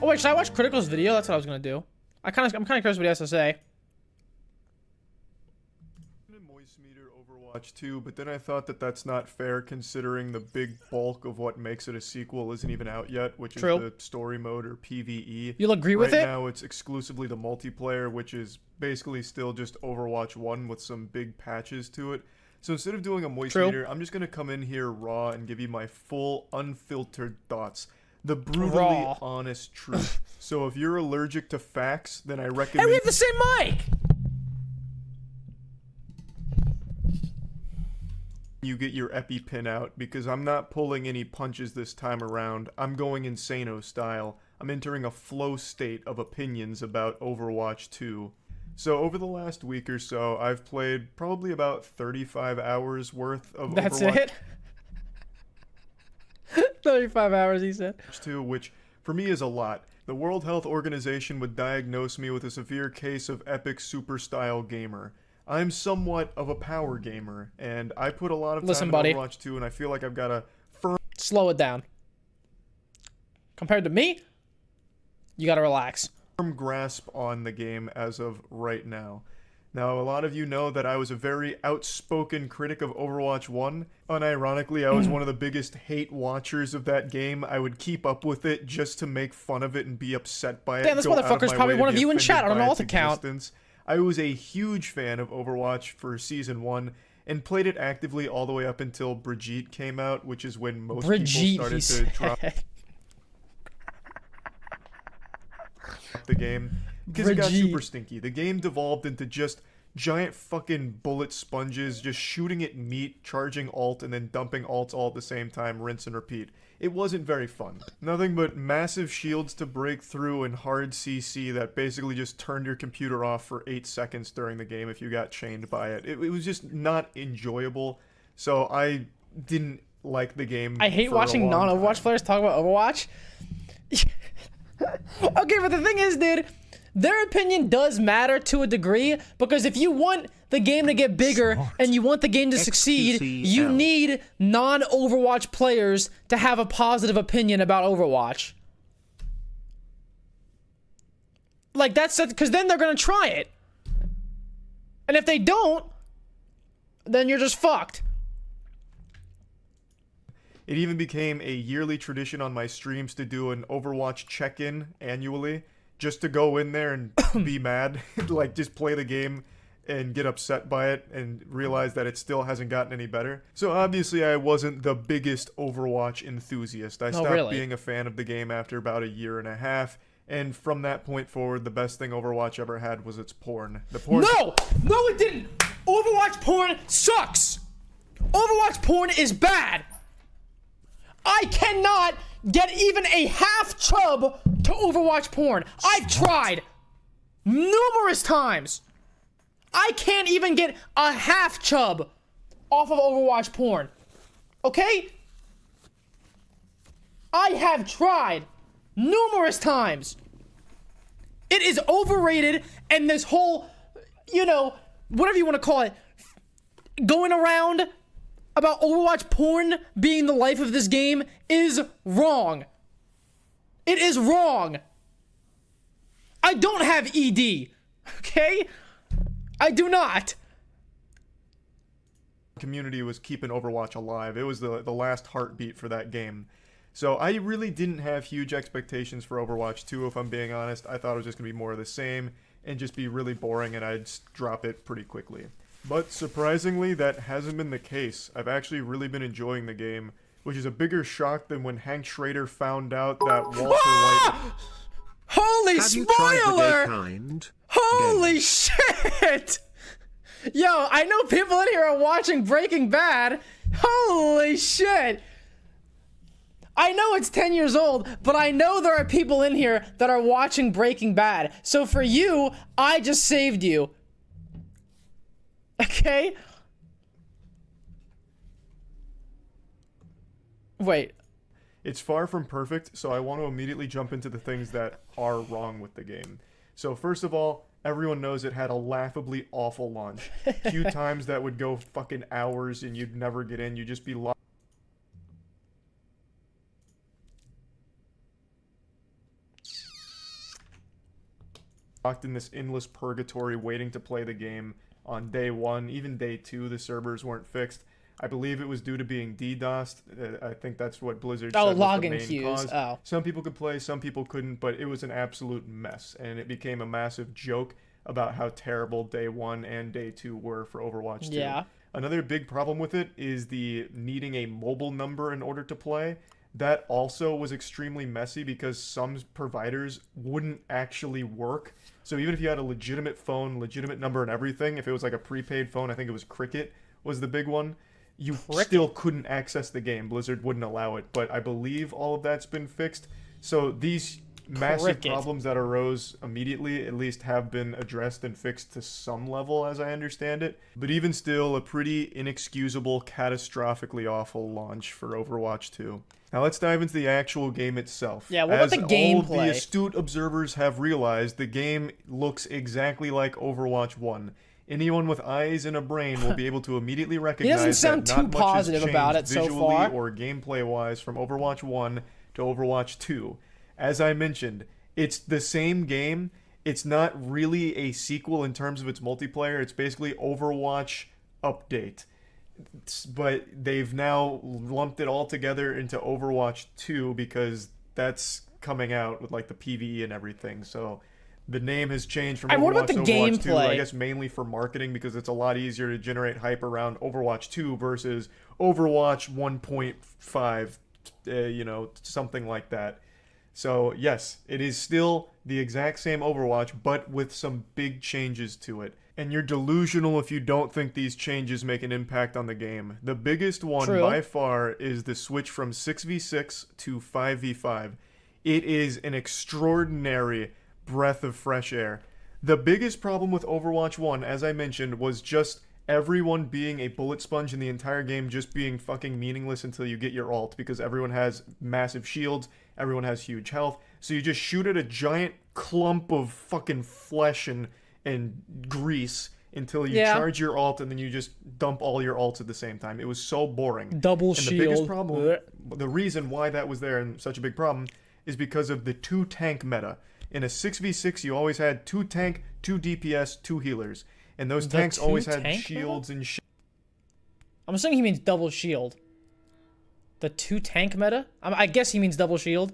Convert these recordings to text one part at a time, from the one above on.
Oh wait, should I watch Critical's video? That's what I was gonna do. I'm kind of curious what he has to say. Overwatch 2, but then I thought that that's not fair considering the big bulk of what makes it a sequel isn't even out yet, which is the story mode or PvE. You'll agree with it? Right now it's exclusively the multiplayer, which is basically still just Overwatch 1 with some big patches to it. So instead of doing a moist meter, I'm just going to come in here raw and give you my full, unfiltered thoughts. The brutally honest truth. So if you're allergic to facts, then I recommend... Hey, we have the same mic! You get your EpiPen out, because I'm not pulling any punches this time around. I'm going Insano style. I'm entering a flow state of opinions about Overwatch 2. So over the last week or so, I've played probably about 35 hours worth of Overwatch. That's it? 35 hours, he said. 2, which for me is a lot. The World Health Organization would diagnose me with a severe case of epic super style gamer. I'm somewhat of a power gamer, and I put a lot of time in Overwatch 2, and I feel like I've got a firm... Slow it down. Compared to me, you gotta relax. ...firm grasp on the game as of right now. Now, a lot of you know that I was a very outspoken critic of Overwatch 1. Unironically, I was one of the biggest hate watchers of that game. I would keep up with it just to make fun of it and be upset by it. Damn, this motherfucker's probably one of you in chat on an alt account. I was a huge fan of Overwatch for Season 1 and played it actively all the way up until Brigitte came out, which is when most people started to drop the game. Because it got super stinky. The game devolved into just giant fucking bullet sponges, just shooting at meat, charging ult, and then dumping ults all at the same time, rinse and repeat. It wasn't very fun. Nothing but massive shields to break through and hard CC that basically just turned your computer off for 8 seconds during the game if you got chained by it. It was just not enjoyable, so I didn't like the game. I hate watching non-Overwatch players talk about Overwatch. Okay, but the thing is, dude, their opinion does matter to a degree, because if you want the game to get bigger and you want the game to succeed, you need non-Overwatch players to have a positive opinion about Overwatch. Like, that's because then they're gonna try it. And if they don't, then you're just fucked. It even became a yearly tradition on my streams to do an Overwatch check-in annually. Just to go in there and be mad, like just play the game and get upset by it and realize that it still hasn't gotten any better. So obviously I wasn't the biggest Overwatch enthusiast. I stopped being a fan of the game after about a year and a half, and from that point forward, the best thing Overwatch ever had was its porn. The porn— No! No, it didn't! Overwatch porn sucks! Overwatch porn is bad! I cannot get even a half chub to Overwatch porn. I've tried numerous times. I can't even get a half chub off of Overwatch porn. Okay? I have tried numerous times. It is overrated, and this whole, you know, whatever you want to call it, going around about Overwatch porn being the life of this game is wrong. It is wrong. I don't have ED, okay? I do not. Community was keeping Overwatch alive. It was the last heartbeat for that game. So I really didn't have huge expectations for Overwatch 2, if I'm being honest. I thought it was just going to be more of the same and just be really boring, and I'd drop it pretty quickly. But surprisingly, that hasn't been the case. I've actually really been enjoying the game, which is a bigger shock than when Hank Schrader found out that Walter White... Holy spoiler! Holy shit! Yo, I know people in here are watching Breaking Bad. Holy shit! I know it's 10 years old, but I know there are people in here that are watching Breaking Bad. So for you, I just saved you. Okay? Wait. It's far from perfect, so I want to immediately jump into the things that are wrong with the game. So first of all, everyone knows it had a laughably awful launch. Queue times that would go fucking hours and you'd never get in, you'd just be locked. locked in this endless purgatory waiting to play the game on day 1. Even day 2, the servers weren't fixed. I believe it was due to being DDoSed. I think that's what Blizzard said was the login main queues. cause. Oh. Some people could play, some people couldn't, but it was an absolute mess, and it became a massive joke about how terrible day 1 and day 2 were for Overwatch 2. Yeah. Another big problem with it is the needing a mobile number in order to play. That also was extremely messy because some providers wouldn't actually work. So even if you had a legitimate phone, legitimate number and everything, if it was like a prepaid phone, I think it was Cricket was the big one, you still couldn't access the game. Blizzard wouldn't allow it. But I believe all of that's been fixed. So these massive problems that arose immediately at least have been addressed and fixed to some level, as I understand it. But even still, a pretty inexcusable, catastrophically awful launch for Overwatch 2. Now let's dive into the actual game itself. Yeah, what about the gameplay? All of the astute observers have realized, the game looks exactly like Overwatch 1. Anyone with eyes and a brain will be able to immediately recognize he doesn't sound that too not much positive has about changed it so visually far. or gameplay-wise from Overwatch 1 to Overwatch 2. As I mentioned, it's the same game. It's not really a sequel in terms of its multiplayer. It's basically Overwatch update. But they've now lumped it all together into Overwatch 2 because that's coming out with like the PvE and everything. So the name has changed from Overwatch to Overwatch 2, I guess mainly for marketing because it's a lot easier to generate hype around Overwatch 2 versus Overwatch 1.5, something like that. So yes, it is still the exact same Overwatch, but with some big changes to it. And you're delusional if you don't think these changes make an impact on the game. The biggest one by far is the switch from 6v6 to 5v5. It is an extraordinary breath of fresh air. The biggest problem with Overwatch 1, as I mentioned, was just everyone being a bullet sponge in the entire game, just being fucking meaningless until you get your ult, because everyone has massive shields, everyone has huge health, so you just shoot at a giant clump of fucking flesh and grease until you charge your ult, and then you just dump all your ults at the same time. It was so boring. Double shield. The biggest problem, the reason why that was there and such a big problem, is because of the 2 tank meta. In a 6v6, you always had 2 tank, 2 DPS, 2 healers. And those tanks always had shields and shit. I'm assuming he means double shield. The 2 tank meta? I guess he means double shield.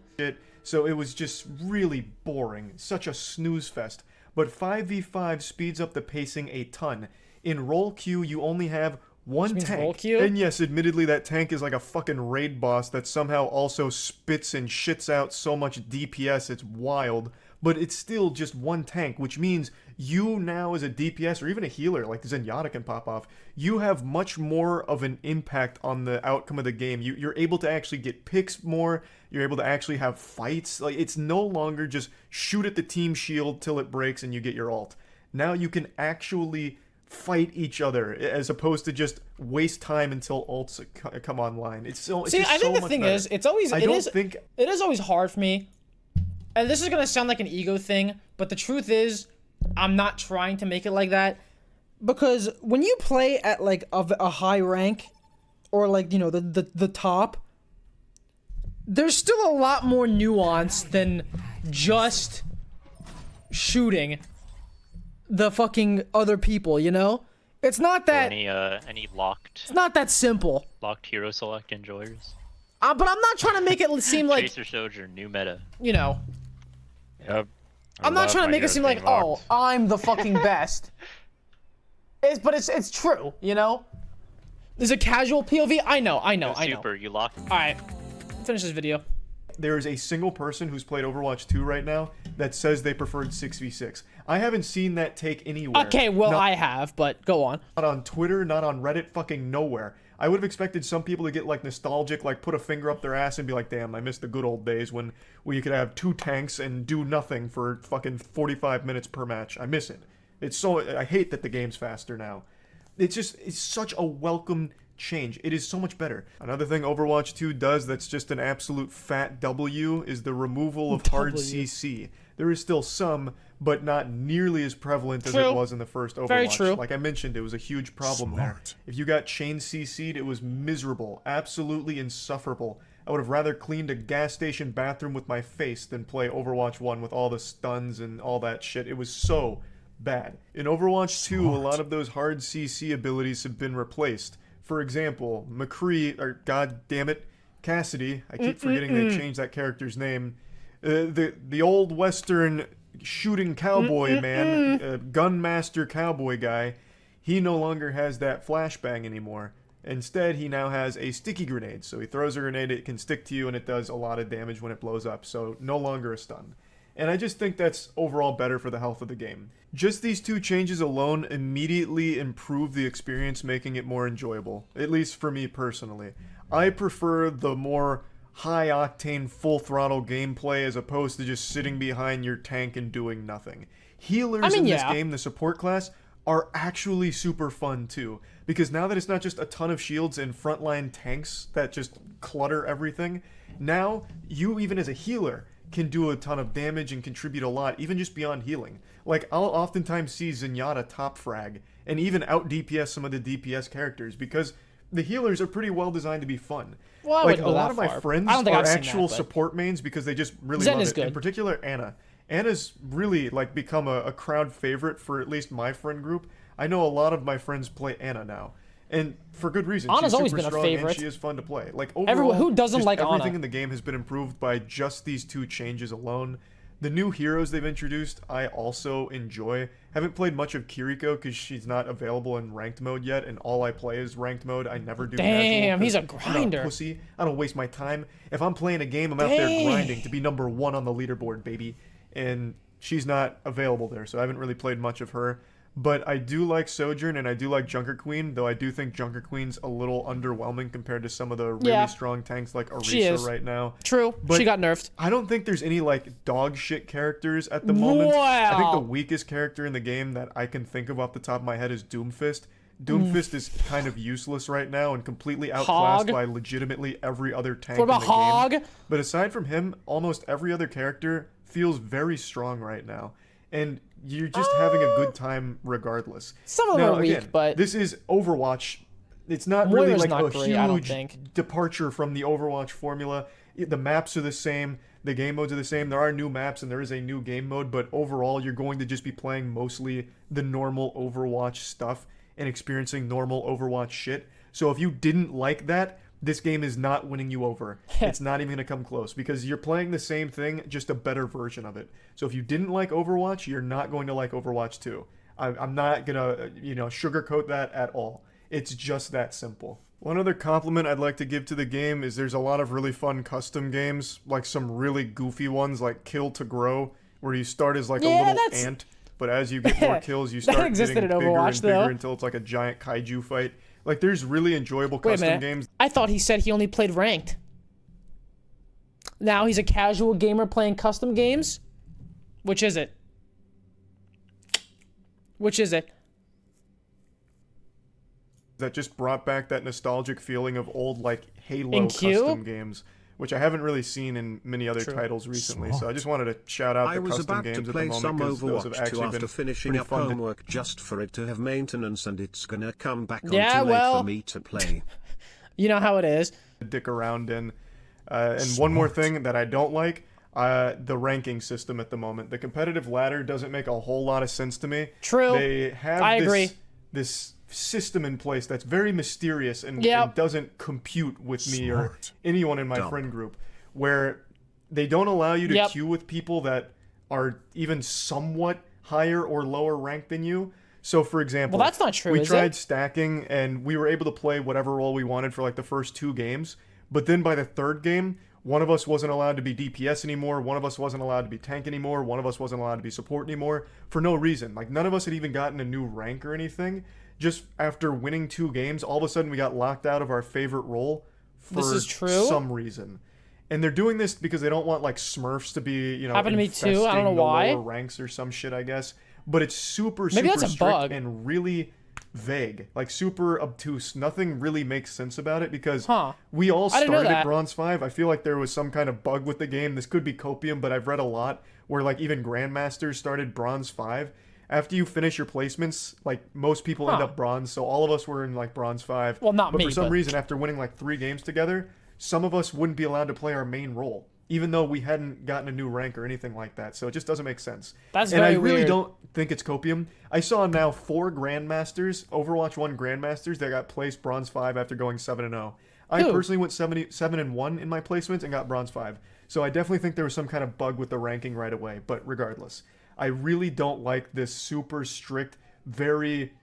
So it was just really boring. Such a snooze fest. But 5v5 speeds up the pacing a ton. In role queue, you only have 1 tank. Role queue? And yes, admittedly, that tank is like a fucking raid boss that somehow also spits and shits out so much DPS, it's wild. But it's still just 1 tank, which means you now as a DPS or even a healer like Zenyatta can pop off, you have much more of an impact on the outcome of the game. You're able to actually get picks more, you're able to actually have fights. Like, it's no longer just shoot at the team shield till it breaks and you get your ult. Now you can actually fight each other as opposed to just waste time until ults come online. It's so it's I think the thing is, it is always hard for me. And this is gonna sound like an ego thing, but the truth is, I'm not trying to make it like that. Because when you play at like a high rank, or like, the top, there's still a lot more nuance than just shooting the fucking other people, It's not that... Any locked... It's not that simple. Locked hero select enjoyers? But I'm not trying to make it seem like... Tracer showed your new meta. Yep. I'm not trying to make it seem like, oh, I'm the fucking best. But it's true, There's a casual POV. I know. Super, you locked. Alright, finish this video. There is a single person who's played Overwatch 2 right now that says they preferred 6v6. I haven't seen that take anywhere. Okay, well, I have, but go on. Not on Twitter, not on Reddit, fucking nowhere. I would have expected some people to get, like, nostalgic, like, put a finger up their ass and be like, damn, I miss the good old days when you could have 2 tanks and do nothing for fucking 45 minutes per match. I miss it. I hate that the game's faster now. It's such a welcome change. It is so much better. Another thing Overwatch 2 does that's just an absolute fat W is the removal of hard CC. There is still some, but not nearly as prevalent as it was in the first Overwatch. Very true. Like I mentioned, it was a huge problem there. If you got chain CC'd, it was miserable, absolutely insufferable. I would have rather cleaned a gas station bathroom with my face than play Overwatch 1 with all the stuns and all that shit. It was so bad. In Overwatch 2, a lot of those hard CC abilities have been replaced. For example, McCree, or god damn it, Cassidy, I keep forgetting they changed that character's name. The old western shooting cowboy man, gunmaster cowboy guy, he no longer has that flashbang anymore. Instead, he now has a sticky grenade. So he throws a grenade, it can stick to you, and it does a lot of damage when it blows up. So no longer a stun. And I just think that's overall better for the health of the game. Just these two changes alone immediately improve the experience, making it more enjoyable. At least for me personally. I prefer the more high-octane, full-throttle gameplay as opposed to just sitting behind your tank and doing nothing. Healers in this game, the support class, are actually super fun too. Because now that it's not just a ton of shields and frontline tanks that just clutter everything, now you, even as a healer, can do a ton of damage and contribute a lot, even just beyond healing. Like, I'll oftentimes see Zenyatta top frag, and even out DPS some of the DPS characters, because the healers are pretty well designed to be fun. Well, like, a lot of my friends are actual that, support mains because they just really Zen love is it. good. In particular, Anna. Anna's really, like, become a crowd favorite for at least my friend group. I know a lot of my friends play Anna now. And for good reason. Anna's She's always super been a strong favorite. and she is fun to play. Like, overall, everyone who doesn't like everything Anna in the game has been improved by just these two changes alone. The new heroes they've introduced, I also enjoy. Haven't played much of Kiriko because she's not available in ranked mode yet, and all I play is ranked mode. I never do casual. Damn, he's a I'm not grinder. pussy. I don't waste my time. If I'm playing a game, I'm out there grinding to be number 1 on the leaderboard, baby. And she's not available there, so I haven't really played much of her. But I do like Sojourn, and I do like Junker Queen, though I do think Junker Queen's a little underwhelming compared to some of the really strong tanks like Orisa right now. True, but she got nerfed. I don't think there's any, like, dog shit characters at the moment. I think the weakest character in the game that I can think of off the top of my head is Doomfist. Doomfist is kind of useless right now and completely outclassed by legitimately every other tank in the game. But aside from him, almost every other character feels very strong right now. And you're just having a good time regardless. Some of them are weak, but this is Overwatch. It's not really like a huge departure from the Overwatch formula. The maps are the same. The game modes are the same. There are new maps and there is a new game mode, but overall you're going to just be playing mostly the normal Overwatch stuff and experiencing normal Overwatch shit. So if you didn't like that, this game is not winning you over. It's not even going to come close because you're playing the same thing, just a better version of it. So if you didn't like Overwatch, you're not going to like Overwatch 2. I'm not going to, sugarcoat that at all. It's just that simple. One other compliment I'd like to give to the game is there's a lot of really fun custom games, like some really goofy ones like Kill to Grow, where you start as like a little ant, but as you get more kills, you start getting bigger and bigger until it's like a giant kaiju fight. Like, there's really enjoyable custom games. I thought he said he only played ranked. Now he's a casual gamer playing custom games? Which is it? Which is it? That just brought back that nostalgic feeling of old, like, Halo custom games, which I haven't really seen in many other titles recently. So I just wanted to shout out the custom games at the moment because those have actually been finishing up homework just for it to have maintenance, and it's gonna come back on too late for me to play. You know how it is. Dick around in. And one more thing that I don't like, the ranking system at the moment. The competitive ladder doesn't make a whole lot of sense to me. True. They have this system in place that's very mysterious and doesn't compute with me or anyone in my friend group, where they don't allow you to queue with people that are even somewhat higher or lower ranked than you. So, for example, that's not true, we tried stacking and we were able to play whatever role we wanted for like the first 2 games, but then by the 3rd game, one of us wasn't allowed to be DPS anymore, one of us wasn't allowed to be tank anymore, one of us wasn't allowed to be support anymore, for no reason. Like, none of us had even gotten a new rank or anything. Just after winning 2 games, all of a sudden we got locked out of our favorite role for some reason. And they're doing this because they don't want, like, Smurfs to be, happened to me too. I don't know why. Lower ranks or some shit, I guess. But it's super strict and really vague, like super obtuse. Nothing really makes sense about it because we all started at Bronze 5. I feel like there was some kind of bug with the game. This could be copium, but I've read a lot where like even Grandmasters started Bronze 5. After you finish your placements, like most people end up Bronze, so all of us were in like Bronze 5. Well, not me, but for some reason, after winning like 3 games together, some of us wouldn't be allowed to play our main role, even though we hadn't gotten a new rank or anything like that. So it just doesn't make sense. That's and very I really weird. don't think it's copium. I saw now 4 Grandmasters, Overwatch 1 Grandmasters, that got placed Bronze 5 after going 7-0. I Who? personally went 7-1 in my placements and got Bronze 5. So I definitely think there was some kind of bug with the ranking right away. But regardless, I really don't like this super strict, very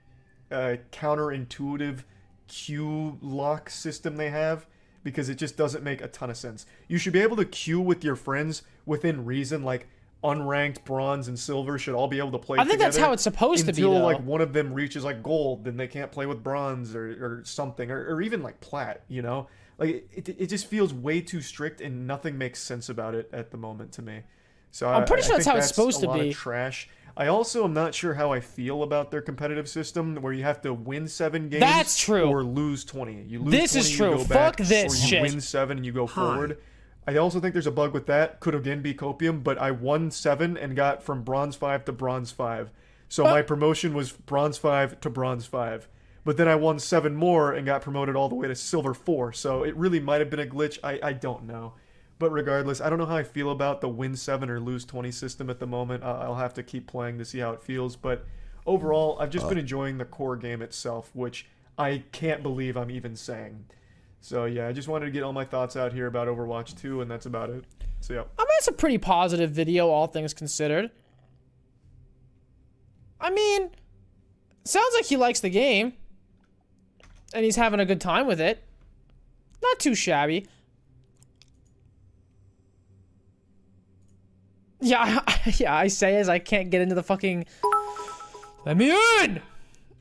counterintuitive queue lock system they have, because it just doesn't make a ton of sense. You should be able to queue with your friends within reason, like unranked bronze and silver should all be able to play I think that's together how it's supposed to be, until though. like one of them reaches like gold, then they can't play with bronze or something, or even like plat, you know? Like it just feels way too strict and nothing makes sense about it at the moment to me. So I'm pretty sure I that's think how it's supposed a to lot be. of trash. I also am not sure how I feel about their competitive system where you have to win 7 games That's true. or lose 20. You lose This 20, is true. you go back, Fuck this or you shit. win 7 and you go forward. I also think there's a bug with that. Could again be copium, but I won 7 and got from bronze 5 to bronze 5. So my promotion was bronze 5 to bronze 5. But then I won 7 more and got promoted all the way to silver 4. So it really might have been a glitch. I don't know. But regardless, I don't know how I feel about the win 7 or lose 20 system at the moment. I'll have to keep playing to see how it feels. But overall, I've just been enjoying the core game itself, which I can't believe I'm even saying. So yeah, I just wanted to get all my thoughts out here about Overwatch 2, and that's about it. So yeah. I mean, it's a pretty positive video, all things considered. I mean, sounds like he likes the game. And he's having a good time with it. Not too shabby. Yeah, yeah, I say as I can't get into the fucking... Let me in!